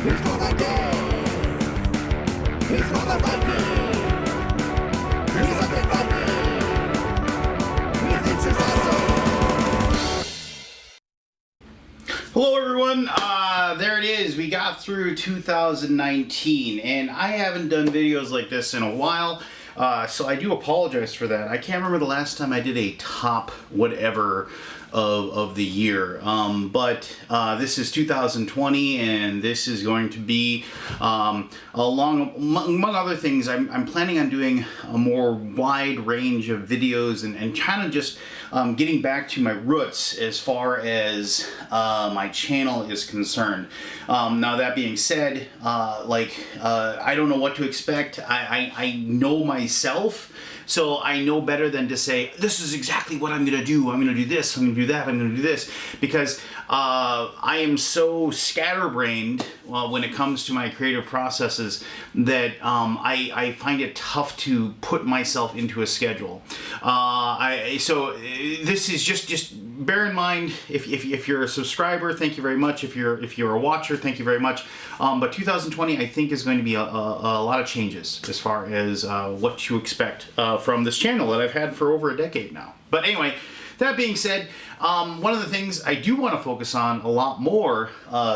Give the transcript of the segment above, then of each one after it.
He's gonna go. He's gonna fight me. He's a big monkey. He thinks he's awesome. Hello everyone, there it is. We got through 2019 and I haven't done videos like this in a while, so I do apologize for that. I can't remember the last time I did a top whatever of the year, but this is 2020 and this is going to be among other things. I'm planning on doing a more wide range of videos and kind of just getting back to my roots as far as my channel is concerned. Now that being said, I don't know what to expect. I know myself, so I know better than to say, this is exactly what I'm going to do. I'm going to do this, I'm going to do that, I'm going to do this. Because I am so scatterbrained when it comes to my creative processes that I find it tough to put myself into a schedule. So this is just bear in mind, if you're a subscriber, thank you very much. If you're a watcher, thank you very much. But 2020, I think, is going to be a lot of changes as far as what you expect from this channel that I've had for over a decade now. But anyway, that being said, one of the things I do want to focus on a lot more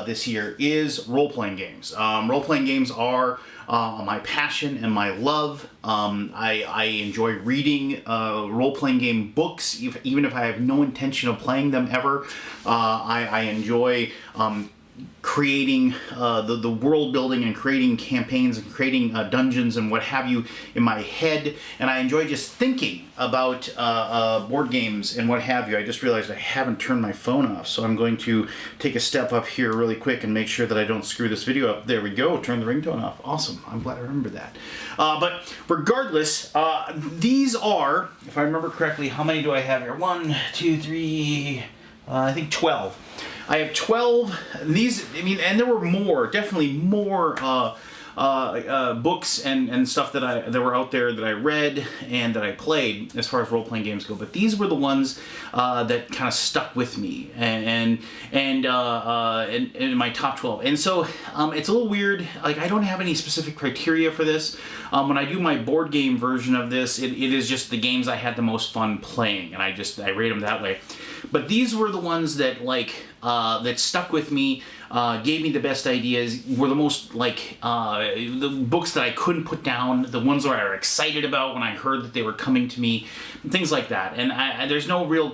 this year is role-playing games. Role-playing games are my passion and my love. I enjoy reading role-playing game books, even if I have no intention of playing them ever. I enjoy creating the world building and creating campaigns and creating dungeons and what have you in my head, and I enjoy just thinking about board games and what have you. I just realized I haven't turned my phone off, so I'm going to take a step up here really quick and make sure that I don't screw this video up. There we go, turn the ringtone off. Awesome, I'm glad I remembered that. But regardless, these are, if I remember correctly, how many do I have here? 1, 2, 3, I think 12. I have 12, these, I mean, and there were more, definitely more books and stuff that were out there that I read and that I played as far as role-playing games go, but these were the ones that kind of stuck with me and in my top 12. And so it's a little weird, like I don't have any specific criteria for this. When I do my board game version of this, it is just the games I had the most fun playing, and I rate them that way. But these were the ones that that stuck with me, gave me the best ideas, were the most the books that I couldn't put down, the ones where I were excited about when I heard that they were coming to me, things like that. And there's no real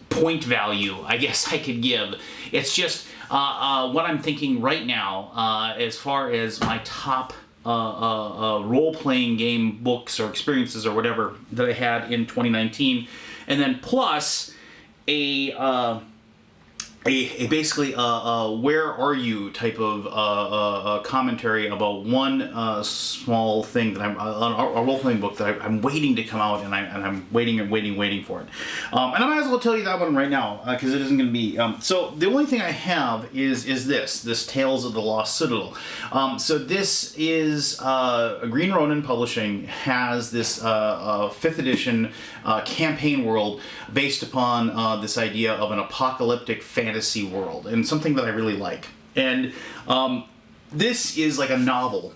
point value, I guess I could give. It's just what I'm thinking right now as far as my top role-playing game books or experiences or whatever that I had in 2019, and then plus basically where are you type of commentary about one small thing that a role-playing book that I'm waiting to come out, and I'm waiting for it. And I might as well tell you that one right now because it isn't going to be. So the only thing I have is this Tales of the Lost Citadel. So this is Green Ronin Publishing has this 5th edition campaign world based upon this idea of an apocalyptic fantasy world, and something that I really like. And this is like a novel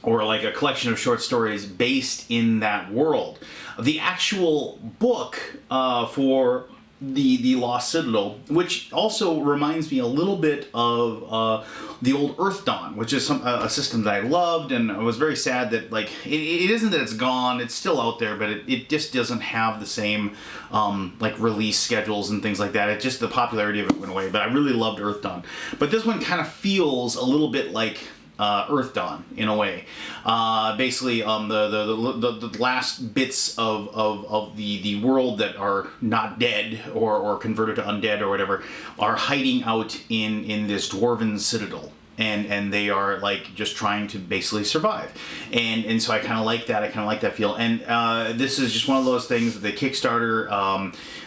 or like a collection of short stories based in that world. The actual book for the Lost Citadel, which also reminds me a little bit of the old Earth Dawn, which is a system that I loved, and I was very sad that it isn't that it's gone, it's still out there, but it just doesn't have the same release schedules and things like that. It just, the popularity of it went away, but I really loved Earth Dawn. But this one kind of feels a little bit like Earth Dawn in a way. Basically, the last bits of the world that are not dead or converted to undead or whatever are hiding out in this dwarven citadel. And they are just trying to basically survive, and so I kind of like that. I kind of like that feel. And this is just one of those things that the Kickstarter.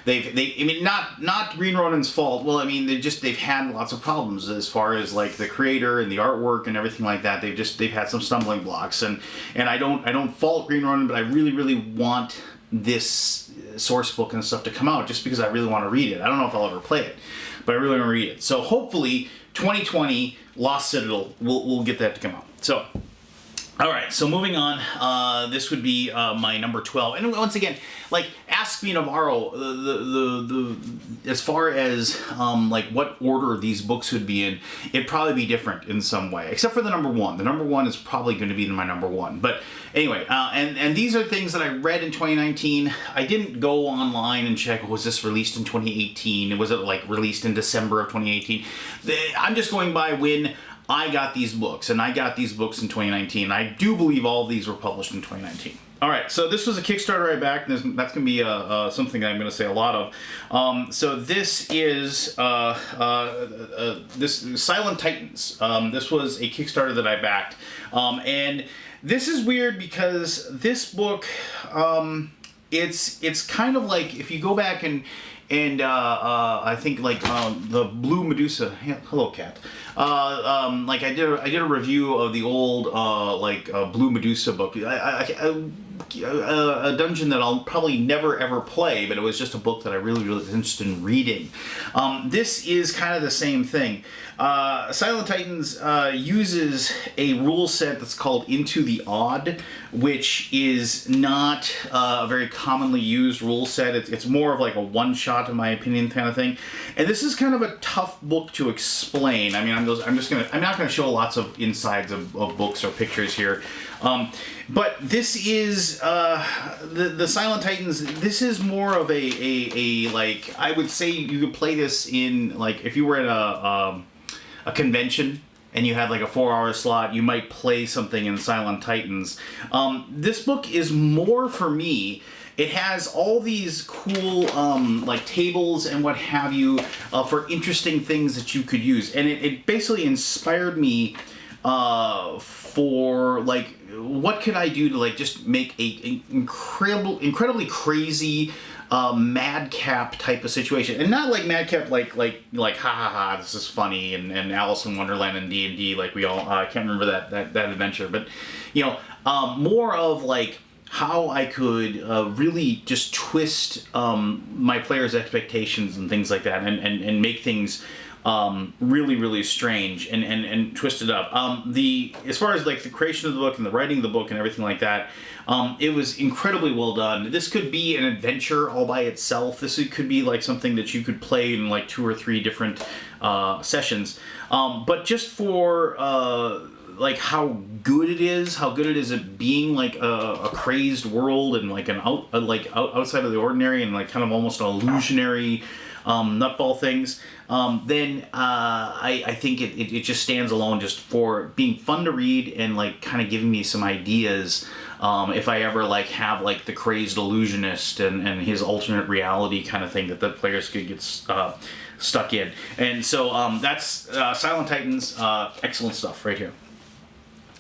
I mean, not Green Ronin's fault. Well, I mean, they've had lots of problems as far as the creator and the artwork and everything like that. They've had some stumbling blocks, and I don't fault Green Ronin, but I really want this source book and stuff to come out just because I really want to read it. I don't know if I'll ever play it, but I really want to read it. So hopefully 2020 Lost Citadel, we'll get that to come out. So, all right, so moving on, this would be my number 12. And once again, like, ask me tomorrow, as far as, like, what order these books would be in, it'd probably be different in some way, except for the number 1. The number 1 is probably going to be my number 1. But anyway, and these are things that I read in 2019. I didn't go online and check, was this released in 2018? Was it, like, released in December of 2018? I'm just going by when I got these books, and I got these books in 2019. I do believe all of these were published in 2019. All right, so this was a Kickstarter I backed, and that's going to be something that I'm going to say a lot of. So this is this Silent Titans. This was a Kickstarter that I backed, and this is weird because this book, it's kind of like if you go back and I think like the Blue Medusa. Hello, cat. Like I did a review of the old Blue Medusa book. A dungeon that I'll probably never ever play, but it was just a book that I really was interested in reading. This is kind of the same thing. Silent Titans uses a rule set that's called Into the Odd, which is not a very commonly used rule set. It's more of like a one-shot, in my opinion, kind of thing. And this is kind of a tough book to explain. I mean, I'm not gonna show lots of insides of books or pictures here. But this is the Silent Titans. This is more of a like, I would say you could play this in, like, if you were at a convention and you had like a 4-hour slot, you might play something in Silent Titans. This book is more for me. It has all these cool like tables and what have you for interesting things that you could use, and it basically inspired me for like, what could I do to like just make a incredibly crazy madcap type of situation, and not like madcap like ha ha ha, this is funny, and Alice in Wonderland and D&D, like we all I can't remember that adventure, but you know, more of like how I could really just twist my players' expectations and things like that, and make things really strange and twist it up. As far as like the creation of the book and the writing of the book and everything like that, it was incredibly well done. This could be an adventure all by itself. This could be like something that you could play in like 2 or 3 different sessions. But just for like how good it is at being like a crazed world and like outside of the ordinary and like kind of almost an illusionary nutball things, then I think it just stands alone just for being fun to read and like kind of giving me some ideas if I ever like have like the crazed illusionist and his alternate reality kind of thing that the players could get stuck in. And so that's Silent Titans, excellent stuff right here.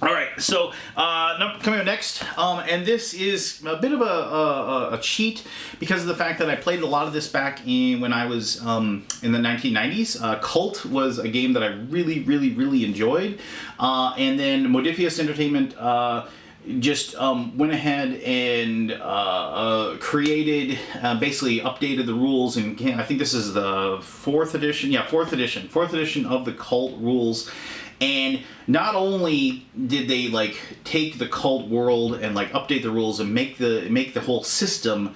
All right, so coming up next, and this is a bit of a cheat because of the fact that I played a lot of this back when I was in the 1990s. Cult was a game that I really enjoyed, and then Modifius Entertainment just went ahead and created, basically updated the rules, and I think this is the 4th edition. Yeah, 4th edition of the Cult rules. And not only did they like take the Cult world and like update the rules and make the whole system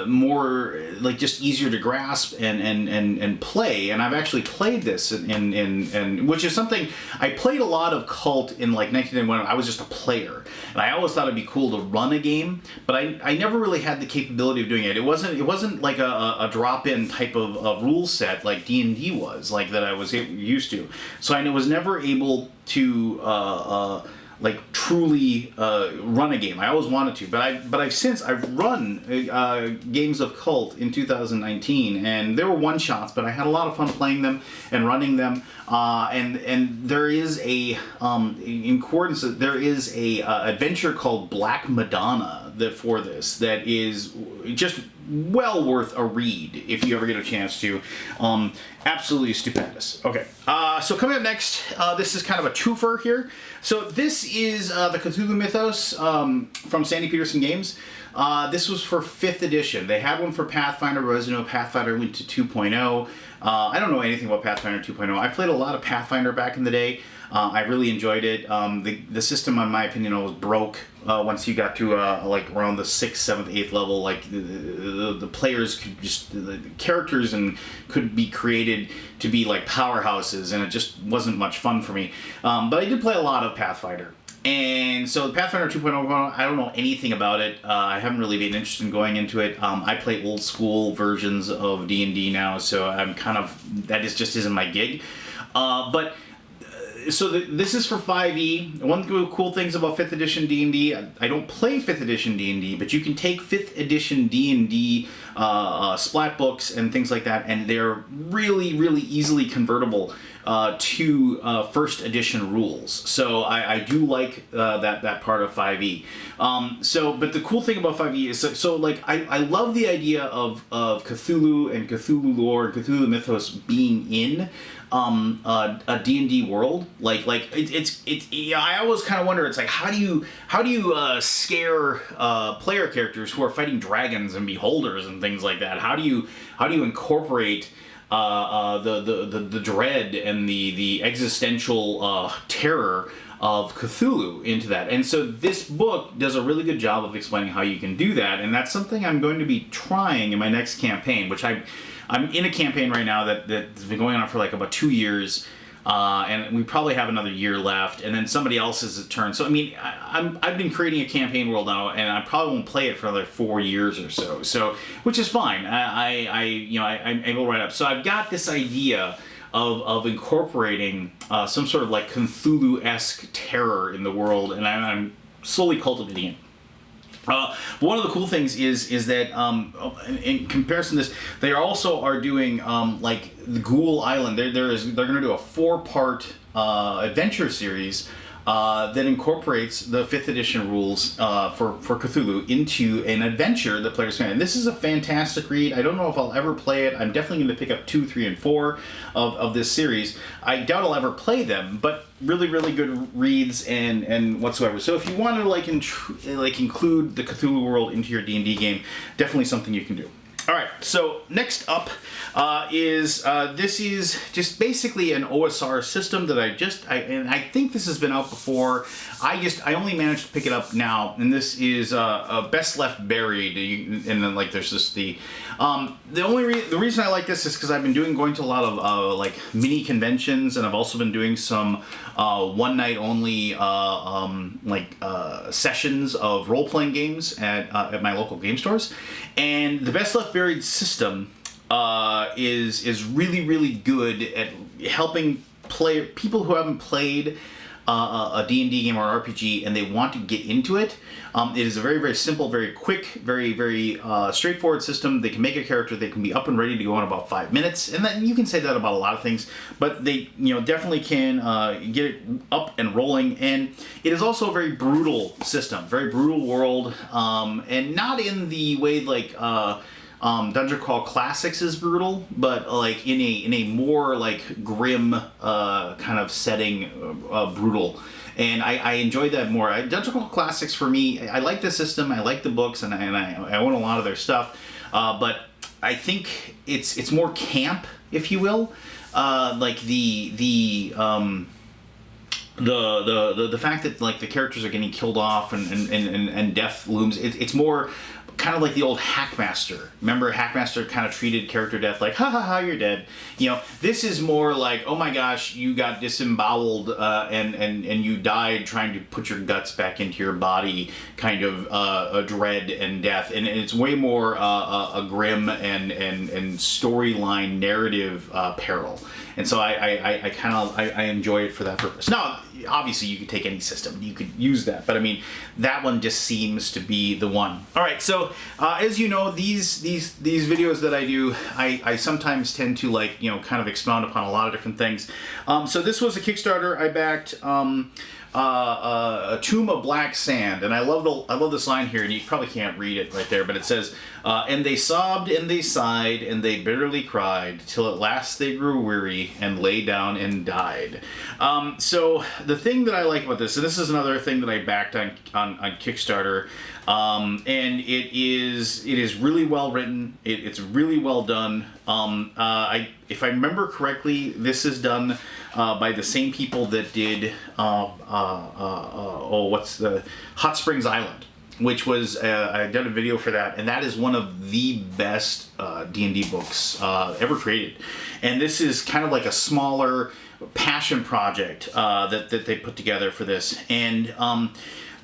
more like just easier to grasp and play, and I've actually played this and which is something I played a lot of Cult in like 1991. I was just a player, and I always thought it'd be cool to run a game, but I never really had the capability of doing it. It wasn't like a drop-in type of rule set like D&D was, like that I was used to. So I was never able to like truly run a game. I always wanted to, but I've run games of Cult in 2019, and they were one-shots, but I had a lot of fun playing them and running them. And there is a in coordinates, there is a adventure called Black Madonna that is just well worth a read if you ever get a chance to. Absolutely stupendous. Okay, so coming up next, this is kind of a twofer here. So this is the Cthulhu Mythos from Sandy Peterson Games. This was for 5th edition. They had one for Pathfinder, but as you know, Pathfinder went to 2.0. I don't know anything about Pathfinder 2.0. I played a lot of Pathfinder back in the day. I really enjoyed it. The system, in my opinion, was broke once you got to like around the 6th, 7th, 8th level. Like the players could just, the characters and could be created to be like powerhouses, and it just wasn't much fun for me. But I did play a lot of Pathfinder. And so Pathfinder 2.0, I don't know anything about it. I haven't really been interested in going into it. I play old school versions of D&D now, so I'm kind of, that is just isn't my gig. So this is for 5e. One of the cool things about 5th edition D&D, I don't play 5th edition D&D, but you can take 5th edition D&D splat books and things like that, and they're really, really easily convertible to 1st edition rules. So I do like that part of 5e. But the cool thing about 5e is, like, I love the idea of Cthulhu and Cthulhu lore and Cthulhu Mythos being in a D&D world. I always kind of wonder, it's like, how do you scare player characters who are fighting dragons and beholders and things like that? How do you incorporate the dread and the existential terror of Cthulhu into that? And so this book does a really good job of explaining how you can do that, and that's something I'm going to be trying in my next campaign, which I'm in a campaign right now that's been going on for like about 2 years, and we probably have another year left, and then somebody else's turn. So I mean, I've been creating a campaign world now, and I probably won't play it for another 4 years or so. So, which is fine. I'm able to write up. So I've got this idea of incorporating some sort of like Cthulhu-esque terror in the world, and I'm slowly cultivating it. One of the cool things is that in comparison to this, they also are doing like the Ghoul Island. They're going to do a 4-part adventure series that incorporates the 5th edition rules for Cthulhu into an adventure that players can. And this is a fantastic read. I don't know if I'll ever play it. I'm definitely going to pick up 2, 3, and 4 of this series. I doubt I'll ever play them, but really, really good reads and whatsoever. So if you want to like include the Cthulhu world into your D&D game, definitely something you can do. All right, so next up is this is just basically an OSR system that I think this has been out before. I only managed to pick it up now, and this is Best Left Buried, and then like there's just the reason I like this is because I've been going to a lot of like mini conventions, and I've also been doing some one night only sessions of role playing games at my local game stores, and the Best Left Buried system is really, really good at helping people who haven't played a D&D game or RPG and they want to get into it. It is a very, very simple, very quick, very, very straightforward system. They can make a character, they can be up and ready to go in about 5 minutes, and then you can say that about a lot of things, but they definitely can get it up and rolling. And it is also a very brutal system, very brutal world, and not in the way like Dungeon Crawl Classics is brutal, but like in a more like grim kind of setting, brutal. And I enjoyed that more. Dungeon Crawl Classics for me, I like the system, I like the books, and I own a lot of their stuff. But I think it's more camp, if you will. Like the fact that like the characters are getting killed off and death looms. It's more kind of like the old Hackmaster. Remember, Hackmaster kind of treated character death like, ha ha ha, you're dead. This is more like, oh my gosh, you got disemboweled and you died trying to put your guts back into your body, kind of a dread and death. And it's way more a grim and storyline narrative peril. And so I enjoy it for that purpose. Now, obviously you could take any system, you could use that, but I mean, that one just seems to be the one. All right, so as you know, these videos that I do, I sometimes tend to like, you know, kind of expound upon a lot of different things. So this was a Kickstarter I backed. A Tomb of Black Sand, and I love this line here, and you probably can't read it right there, but it says, and they sobbed and they sighed and they bitterly cried till at last they grew weary and lay down and died. So the thing that I like about this, and this is another thing that I backed on Kickstarter, and it is really well written. It's really well done. If I remember correctly, this is done by the same people that did what's the Hot Springs Island, which was I did a video for that, and that is one of the best D&D books ever created. And this is kind of like a smaller passion project that they put together for this. And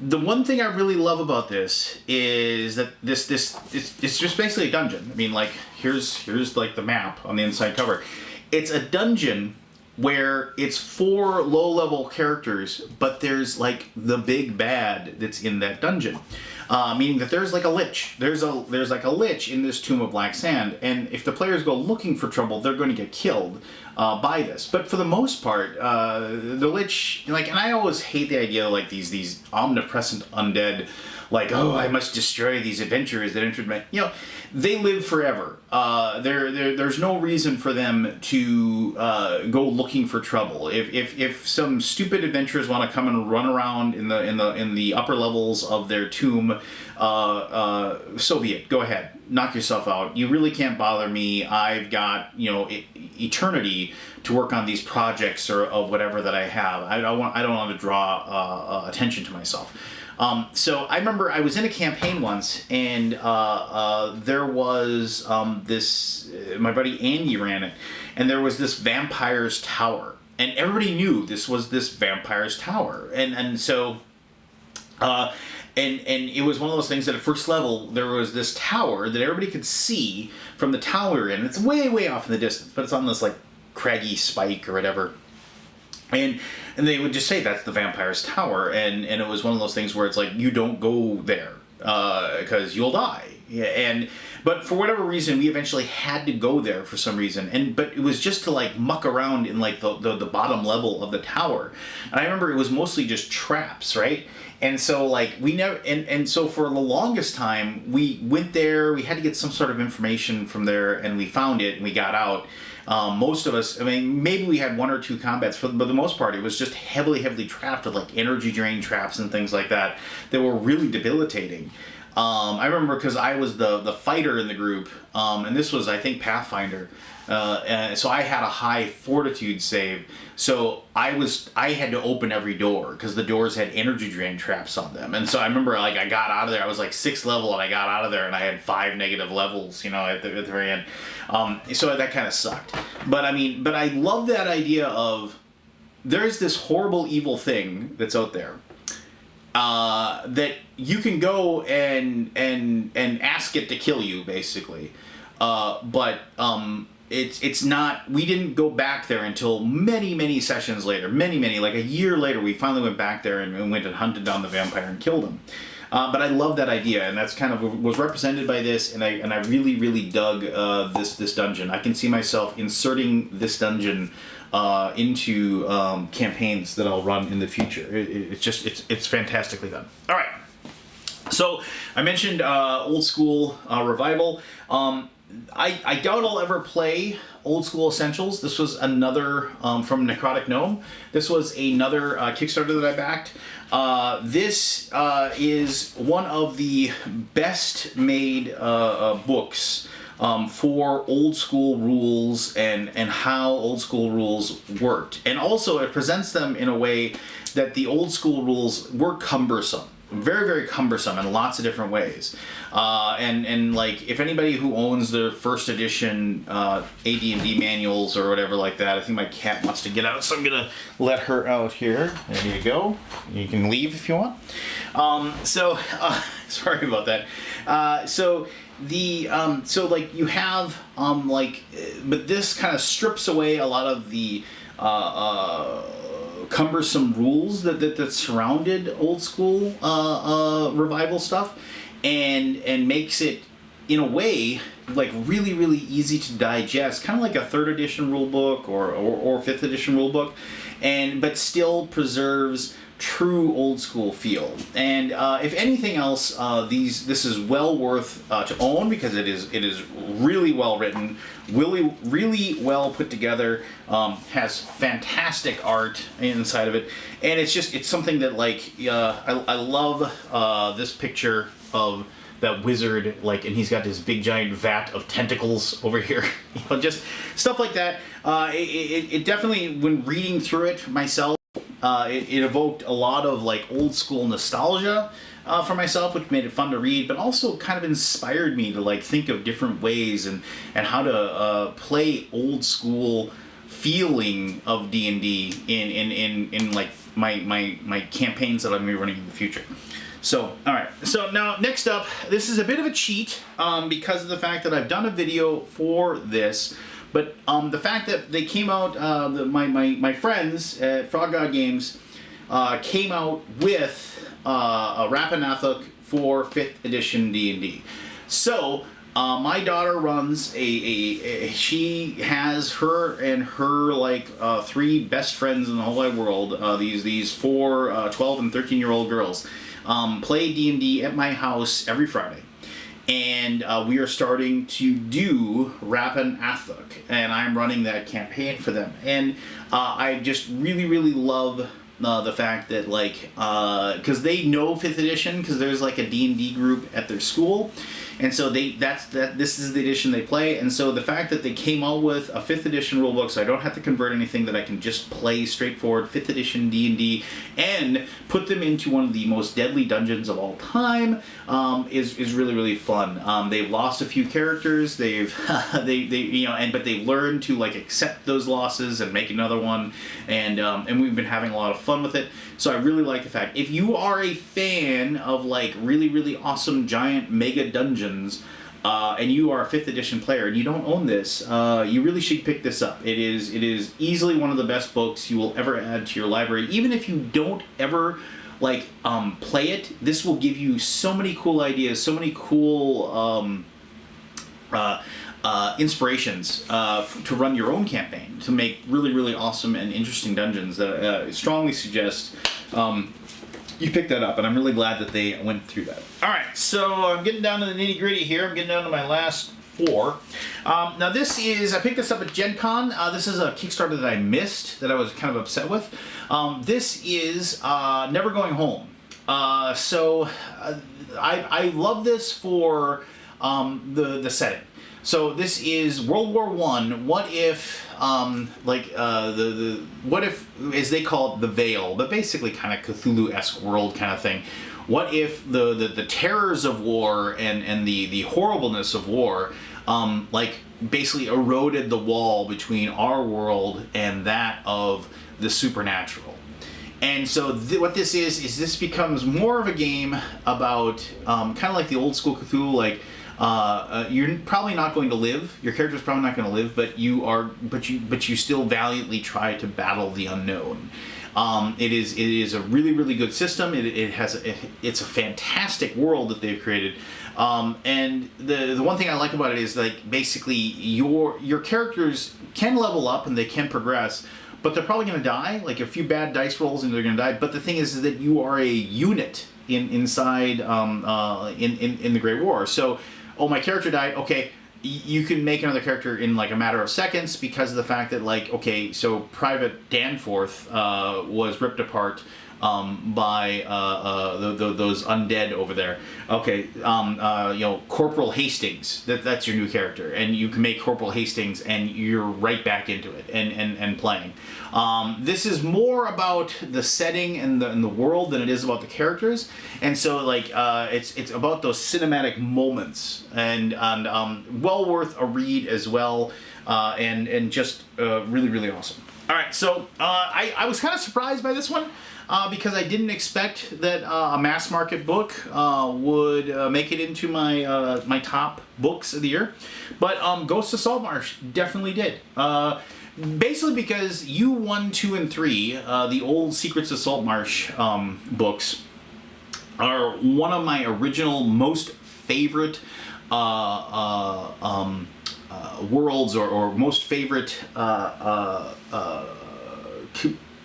the one thing I really love about this is that it's just basically a dungeon. I mean, like here's like the map on the inside cover. It's a dungeon where it's 4 low-level characters, but there's like the big bad that's in that dungeon. Meaning that there's like a lich. There's like a lich in this Tomb of Black Sand, and if the players go looking for trouble, they're going to get killed by this. But for the most part, the lich, like, and I always hate the idea of like these omnipresent undead, like, oh, I must destroy these adventurers that entered my, you know, they live forever. There's no reason for them to go looking for trouble. If some stupid adventurers want to come and run around in the upper levels of their tomb, so be it. Go ahead, knock yourself out. You really can't bother me. I've got, you know, eternity to work on these projects or of whatever that I have. I don't want to draw attention to myself. So I remember I was in a campaign once, and there was this, my buddy Andy ran it, and there was this vampire's tower, and everybody knew this was this vampire's tower, and so and it was one of those things that at first level there was this tower that everybody could see from the tower, and it's way off in the distance, but it's on this like craggy spike or whatever. And they would just say that's the vampire's tower, and it was one of those things where it's like, you don't go there because you'll die. Yeah, but for whatever reason, we eventually had to go there for some reason, but it was just to like muck around in like the bottom level of the tower. And I remember it was mostly just traps, right? And so like we never, and so for the longest time we went there, we had to get some sort of information from there, and we found it and we got out. Most of us, I mean, maybe we had 1 or 2 combats, but the most part, it was just heavily trapped with like energy drain traps and things like that were really debilitating. I remember because I was the fighter in the group, and this was, I think, Pathfinder. So I had a high fortitude save, so I had to open every door because the doors had energy drain traps on them. And so I remember, like, I got out of there, I was like 6th level, and I got out of there and I had 5 negative levels, you know, at the very end. So that kind of sucked. But I mean, but I love that idea of there's this horrible evil thing that's out there that you can go and ask it to kill you, basically. But it's not, we didn't go back there until many sessions later, many, like a year later, we finally went back there and went and hunted down the vampire and killed him. But I love that idea, and that's kind of was represented by this, and I really dug this dungeon. I can see myself inserting this dungeon into campaigns that I'll run in the future. It's fantastically done. All right. So I mentioned Old School Revival. I doubt I'll ever play Old School Essentials. This was another from Necrotic Gnome. This was another Kickstarter that I backed. This is one of the best made books for old school rules and how old school rules worked. And also it presents them in a way that the old school rules were cumbersome. Very cumbersome in lots of different ways. And like, if anybody who owns the first edition AD&D manuals or whatever like that, I think my cat wants to get out, so I'm gonna let her out here. There you go. You can leave if you want. Sorry about that. So like you have but this kind of strips away a lot of the cumbersome rules that surrounded old school revival stuff, and makes it in a way like really easy to digest, kind of like a 3rd edition rulebook or 5th edition rulebook, but still preserves true old school feel. And if anything else, this is well worth to own, because it is really well written, really well put together, has fantastic art inside of it, and it's something that like I love this picture of that wizard, like, and he's got this big giant vat of tentacles over here, just stuff like that. It definitely, when reading through it myself, it evoked a lot of like old school nostalgia for myself, which made it fun to read, but also kind of inspired me to like think of different ways and how to play old school feeling of D&D in like my campaigns that I'm gonna be running in the future. So, alright, so now next up, this is a bit of a cheat because of the fact that I've done a video for this, but the fact that they came out, my friends at Frog God Games came out with a Rapanathuk for 5th edition D&D. So, my daughter runs she has her and her like 3 best friends in the whole wide world, these 4 12 and 13-year-old girls. Play D&D at my house every Friday, and we are starting to do Rapanathuk, and I'm running that campaign for them, and I just really love the fact that like because they know 5th edition, because there's like a D&D group at their school, and so this is the edition they play, and so the fact that they came out with a 5th edition rulebook, so I don't have to convert anything, that I can just play straightforward 5th edition D&D and put them into one of the most deadly dungeons of all time, is really fun. They've lost a few characters, they but they've learned to like accept those losses and make another one, and we've been having a lot of fun with it. So I really like the fact, if you are a fan of like really awesome giant mega dungeons, and you are a 5th edition player and you don't own this, you really should pick this up. It is easily one of the best books you will ever add to your library. Even if you don't ever like play it, this will give you so many cool ideas, so many cool inspirations to run your own campaign, to make really awesome and interesting dungeons that I strongly suggest you pick that up, and I'm really glad that they went through that. Alright, so I'm getting down to the nitty gritty here. I'm getting down to my last 4. Now this is, I picked this up at Gen Con. This is a Kickstarter that I missed, that I was kind of upset with. This is Never Going Home. I love this for the setting. So this is World War I. What if, what if, as they call it, the Veil, but basically kind of Cthulhu-esque world kind of thing. What if the terrors of war and the horribleness of war, like basically eroded the wall between our world and that of the supernatural? And so what this is this becomes more of a game about kind of like the old school Cthulhu, like. You're probably not going to live. Your character's probably not going to live, but you still valiantly try to battle the unknown. It is a really good system. It's a fantastic world that they've created. And the one thing I like about it is like basically your characters can level up and they can progress, but they're probably going to die. Like a few bad dice rolls and they're going to die. But the thing is that you are a unit inside in the Great War. So. Oh, my character died. Okay, you can make another character in like a matter of seconds because of the fact that like, okay, so Private Danforth was ripped apart by those undead over there. Okay, Corporal Hastings, that's your new character, and you can make Corporal Hastings and you're right back into it and playing. This is more about the setting and the world than it is about the characters, and so like it's about those cinematic moments, and well worth a read as well. and just really, really awesome. All right, so I was kind of surprised by this one because I didn't expect that a mass market book would make it into my my top books of the year, but Ghosts of Saltmarsh definitely did. Basically because U1, 2, and 3, the old Secrets of Saltmarsh books, are one of my original most favorite worlds or most favorite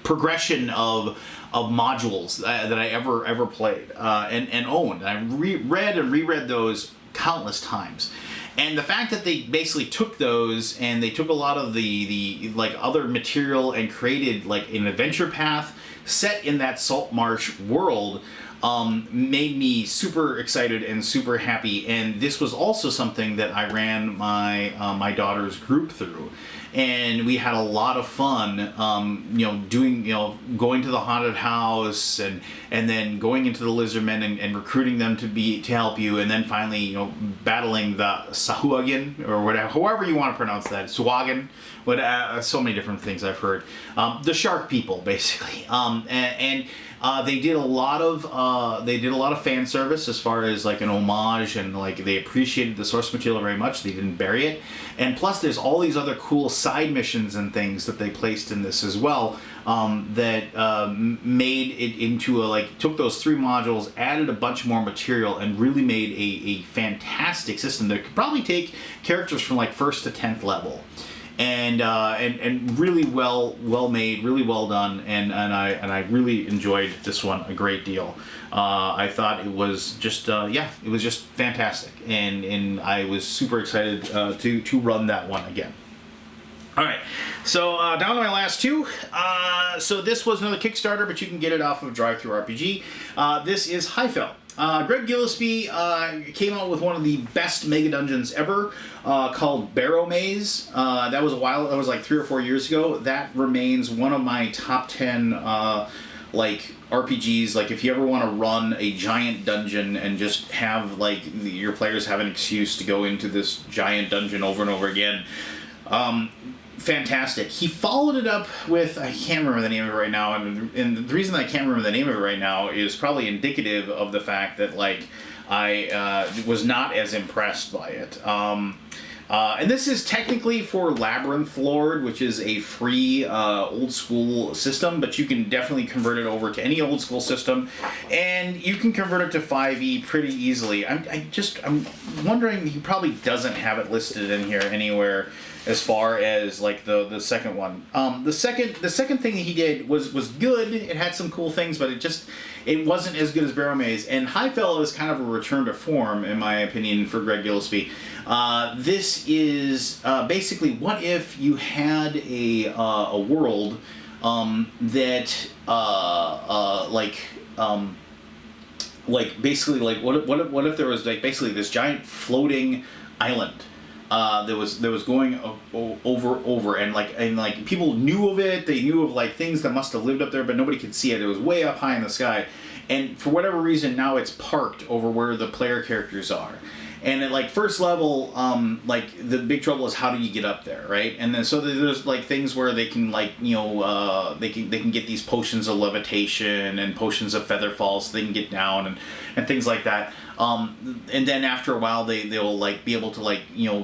progression of modules that I ever played and owned. I read and reread those countless times. And the fact that they basically took those and they took a lot of the like other material and created like an adventure path set in that Saltmarsh world made me super excited and super happy. And this was also something that I ran my my daughter's group through, and we had a lot of fun, doing, going to the haunted house and then going into the Lizardmen and recruiting them to help you, and then finally, battling the Sahuagin or whatever, however you want to pronounce that, Suagin, so many different things I've heard, the shark people basically, and they did a lot of fan service as far as like an homage, and like they appreciated the source material very much. They didn't bury it, and plus there's all these other cool side missions and things that they placed in this as well, that made it into took those 3 modules, added a bunch more material, and really made a fantastic system that could probably take characters from like 1st to 10th level. And really well made, really well done, and I really enjoyed this one a great deal. I thought it was just it was just fantastic, and I was super excited to run that one again. All right, so down to my last 2. So this was another Kickstarter, but you can get it off of DriveThruRPG. This is Highfell. Greg Gillespie came out with one of the best mega dungeons ever, called Barrow Maze. That was like 3 or 4 years ago. That remains one of my top 10 RPGs. Like, if you ever want to run a giant dungeon and just have your players have an excuse to go into this giant dungeon over and over again, fantastic. He followed it up with, I can't remember the name of it right now, and the reason I can't remember the name of it right now is probably indicative of the fact that I was not as impressed by it. And this is technically for Labyrinth Lord, which is a free old school system, but you can definitely convert it over to any old school system, and you can convert it to 5e pretty easily. I'm wondering, he probably doesn't have it listed in here anywhere as far as the second one. The second thing that he did was good. It had some cool things, but it wasn't as good as Barrow Maze. And Highfell is kind of a return to form, in my opinion, for Greg Gillespie. This is basically, what if you had a world that basically what if there was basically this giant floating island that was going over and people knew of it. They knew of things that must have lived up there, but nobody could see it. It was way up high in the sky, and for whatever reason now it's parked over where the player characters are. And at first level, the big trouble is, how do you get up there, right? And then so there's things where they can they can get these potions of levitation and potions of feather fall, so they can get down and things like that. And then after a while, they'll be able to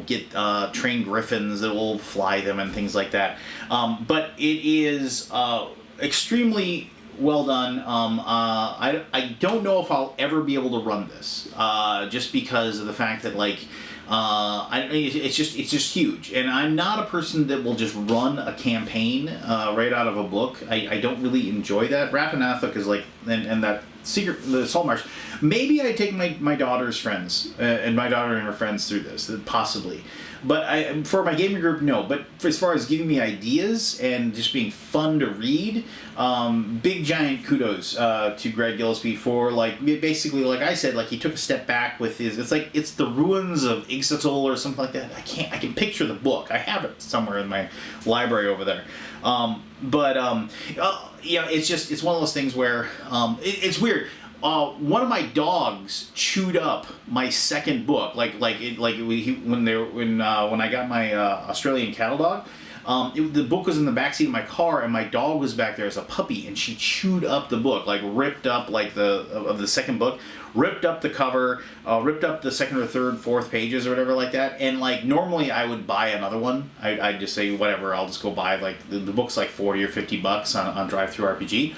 get trained griffins that will fly them and things like that. But it is extremely well done. I don't know if I'll ever be able to run this, just because of the fact that it's just huge, and I'm not a person that will just run a campaign right out of a book. I don't really enjoy that. Rapanathuk is and that the Saltmarsh. Maybe I take my daughter's friends and my daughter and her friends through this, possibly. But for my gaming group, no. But as far as giving me ideas and just being fun to read, big giant kudos to Greg Gillespie for basically, like I said, he took a step back with his. It's the ruins of Ixotal or something like that. I can picture the book. I have it somewhere in my library over there. It's one of those things where it's weird. one of my dogs chewed up my second book. When I got my Australian cattle dog. The book was in the backseat of my car, and my dog was back there as a puppy, and she chewed up the book, like ripped up the second book, ripped up the cover, ripped up the second or third, fourth pages or whatever like that. And like normally I would buy another one. I'd just say whatever, I'll just go buy like the book's like $40 or $50 on Drive-Thru-RPG.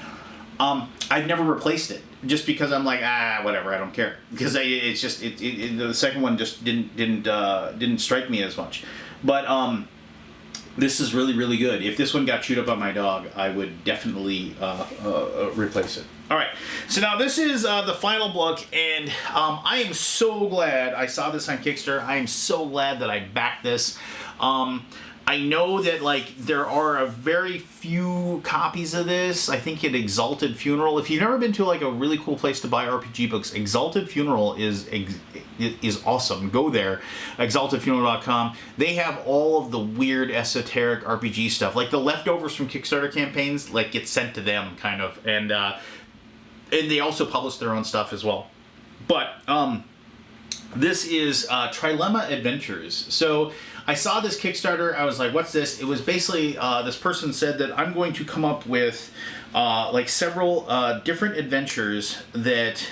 I've never replaced it just because I'm like whatever, I don't care, because the second one just didn't strike me as much, but this is really, really good. If this one got chewed up by my dog, I would definitely replace it. All right, so now this is the final book, and I am so glad I saw this on Kickstarter. I am so glad that I backed this. I know that like there are a very few copies of this. I think at Exalted Funeral. If you've never been to like a really cool place to buy RPG books, Exalted Funeral is awesome. Go there, exaltedfuneral.com. They have all of the weird esoteric RPG stuff, like the leftovers from Kickstarter campaigns, like get sent to them kind of, and they also publish their own stuff as well. But this is Trilemma Adventures. So I saw this Kickstarter, I was like, what's this? It was basically, this person said that I'm going to come up with like several different adventures that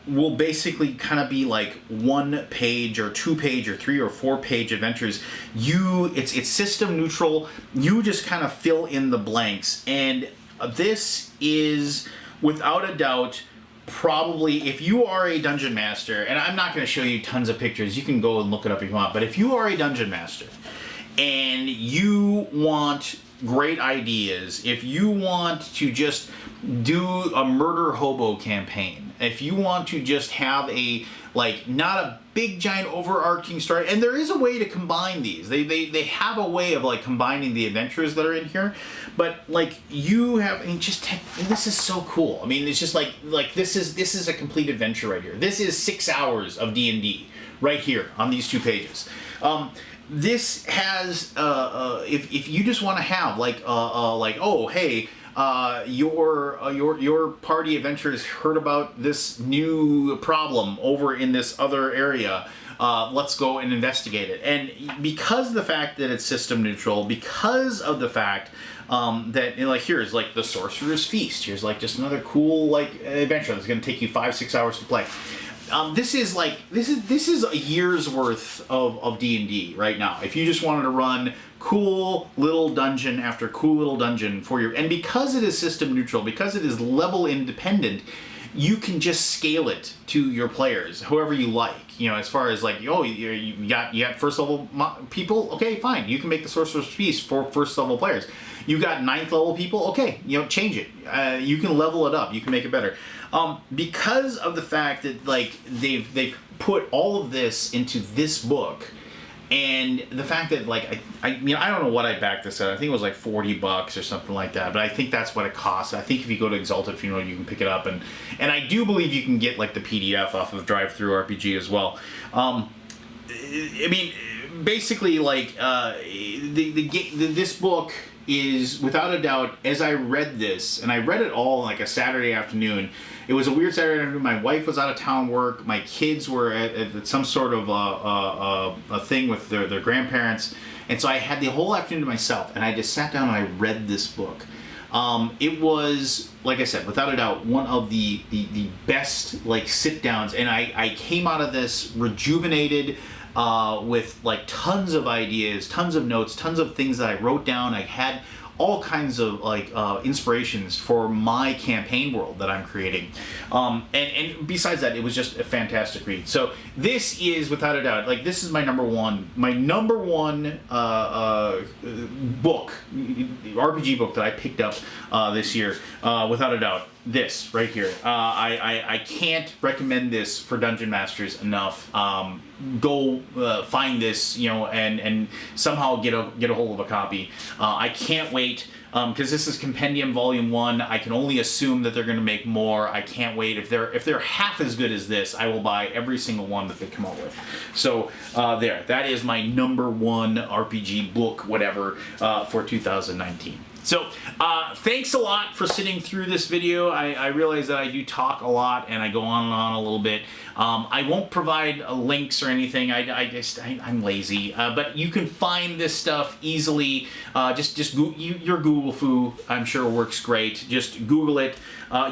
will basically kind of be like 1 page or 2 page or 3 or 4 page adventures. It's system neutral. You just kind of fill in the blanks. And this is, without a doubt, probably, if you are a dungeon master, and I'm not going to show you tons of pictures, you can go and look it up if you want, but if you are a dungeon master and you want great ideas, if you want to just do a murder hobo campaign, if you want to just have a, like, not a big giant overarching story, and there is a way to combine these. They have a way of like combining the adventures that are in here, but like you have, I mean, this is so cool. I mean, it's just like this is a complete adventure right here. This is 6 hours of D&D right here on these 2 pages. This has if you just want to have like oh hey, your party adventurers heard about this new problem over in this other area. Let's go and investigate it. And because of the fact that it's system neutral, because of the fact that, you know, like here's like the Sorcerer's Feast. Here's like just another cool like adventure that's going to take you 5-6 hours to play. This is a year's worth of D&D right now. If you just wanted to run cool little dungeon after cool little dungeon for and because it is system neutral, because it is level independent, you can just scale it to your players, however you like. You know, as far as like, oh, you got first level people, okay, fine. You can make the Sorcerer's Feast for first level players. You got 9th level people, okay, you know, change it. You can level it up. You can make it better. Because of the fact that like they've put all of this into this book, and the fact that like I don't know what I backed this at. I think it was like $40 or something like that. But I think that's what it costs. I think if you go to Exalted Funeral, you can pick it up, and I do believe you can get like the PDF off of Drive-Thru-RPG as well. I mean, basically like this book is without a doubt, as I read this, and I read it all like a Saturday afternoon. It was a weird Saturday afternoon. My wife was out of town work. My kids were at some sort of a thing with their grandparents. And so I had the whole afternoon to myself, and I just sat down and I read this book. It was, like I said, without a doubt, one of the best like sit-downs. And I came out of this rejuvenated, with like tons of ideas, tons of notes, tons of things that I wrote down. I had all kinds of like inspirations for my campaign world that I'm creating, and besides that, it was just a fantastic read. So this is without a doubt, like, this is my number one book, RPG book that I picked up this year, without a doubt. This right here, I can't recommend this for Dungeon Masters enough. Go find this, you know, and somehow get a hold of a copy. I can't wait, because this is Compendium Volume 1. I can only assume that they're going to make more. I can't wait. If they're half as good as this, I will buy every single one that they come out with. So that is my number one RPG book, whatever, for 2019. So, thanks a lot for sitting through this video. I realize that I do talk a lot and I go on and on a little bit. I won't provide links or anything. I'm lazy. But you can find this stuff easily. Just your Google foo, I'm sure works great. Just Google it.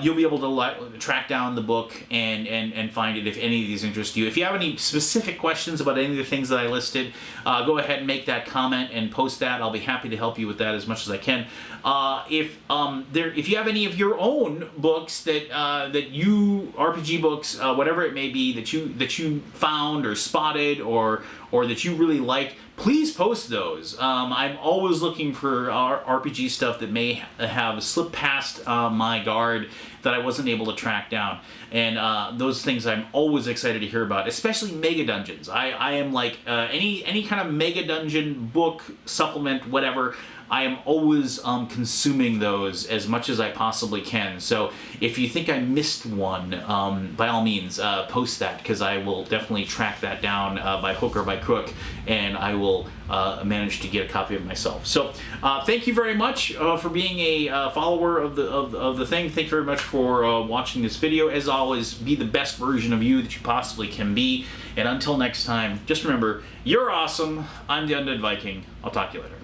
You'll be able to track down the book and find it if any of these interest you. If you have any specific questions about any of the things that I listed, go ahead and make that comment and post that. I'll be happy to help you with that as much as I can. If you have any of your own books that you RPG books, whatever it may be, that you found or spotted or that you really like, please post those. I'm always looking for RPG stuff that may have slipped past my guard that I wasn't able to track down. And those things I'm always excited to hear about, especially mega dungeons. I am like any kind of mega dungeon book, supplement, whatever. I am always consuming those as much as I possibly can. So if you think I missed one, by all means, post that, because I will definitely track that down by hook or by crook, and I will manage to get a copy of it myself. So thank you very much for being a follower of the thing. Thank you very much for watching this video. As always, be the best version of you that you possibly can be. And until next time, just remember, you're awesome. I'm the Undead Viking. I'll talk to you later.